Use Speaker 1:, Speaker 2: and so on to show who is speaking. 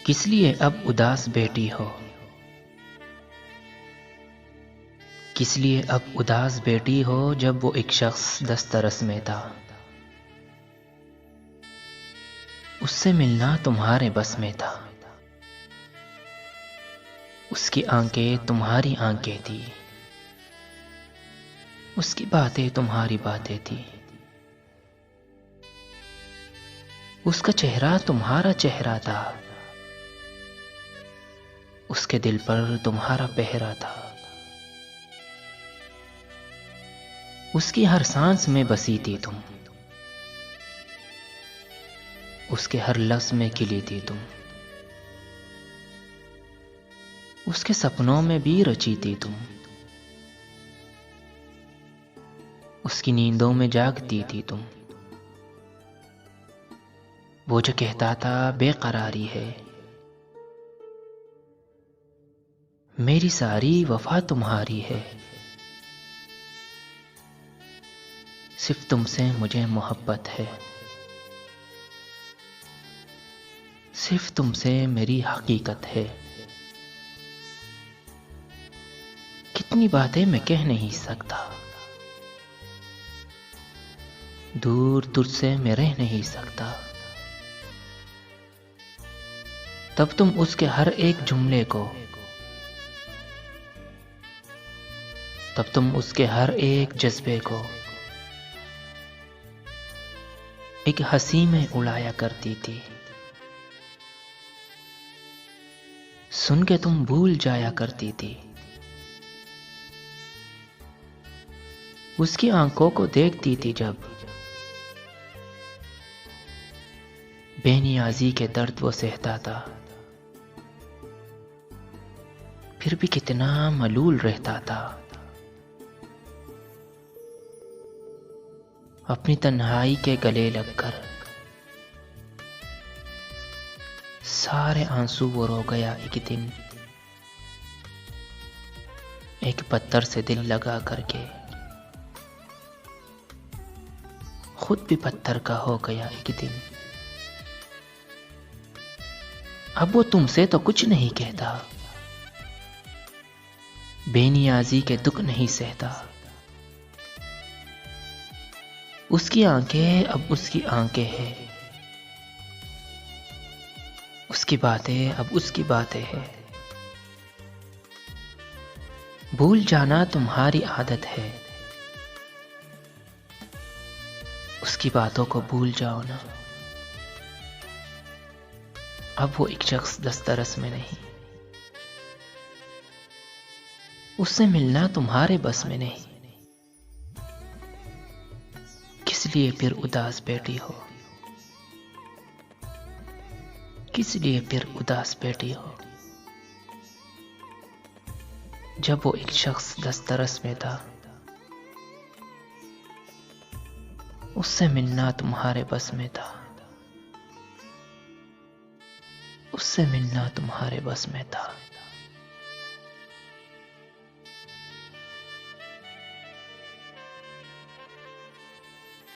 Speaker 1: किस लिए अब उदास बैठी हो? किस लिए अब उदास बैठी हो जब वो एक शख्स दस्तरस में था? उससे मिलना तुम्हारे बस में था। उसकी आंखें तुम्हारी आंखें थी। उसकी बातें तुम्हारी बातें थी। उसका चेहरा तुम्हारा चेहरा था। उसके दिल पर तुम्हारा पहरा था। उसकी हर सांस में बसी थी तुम। उसके हर लफ्ज में खिली थी तुम। उसके सपनों में भी रची थी तुम। उसकी नींदों में जागती थी तुम। वो जो कहता था बेकरारी है, मेरी सारी वफा तुम्हारी है। सिर्फ तुमसे मुझे मोहब्बत है। सिर्फ तुमसे मेरी हकीकत है। कितनी बातें मैं कह नहीं सकता। दूर तुझसे मैं रह नहीं सकता। तब तुम उसके हर एक जुमले को, तब तुम उसके हर एक जज्बे को एक हंसी में उड़ाया करती थी। सुन के तुम भूल जाया करती थी। उसकी आंखों को देखती थी जब, बेनियाजी के दर्द वो सहता था। फिर भी कितना मलूल रहता था। अपनी तन्हाई के गले लगकर सारे आंसू वो रो गया एक दिन, एक पत्थर से दिल लगा करके। खुद भी पत्थर का हो गया एक दिन। अब वो तुमसे तो कुछ नहीं कहता, बेनियाजी के दुख नहीं सहता। उसकी आंखें अब उसकी आंखें हैं। उसकी बातें अब उसकी बातें हैं। भूल जाना तुम्हारी आदत है। उसकी बातों को भूल जाओ ना। अब वो एक शख्स दस्तरस में नहीं। उससे मिलना तुम्हारे बस में नहीं। किस लिए फिर उदास बैठी हो? किस लिए फिर उदास बैठी हो जब वो एक शख्स दस्तरस में था? उससे मिलना तुम्हारे बस में था। उससे मिलना तुम्हारे बस में था।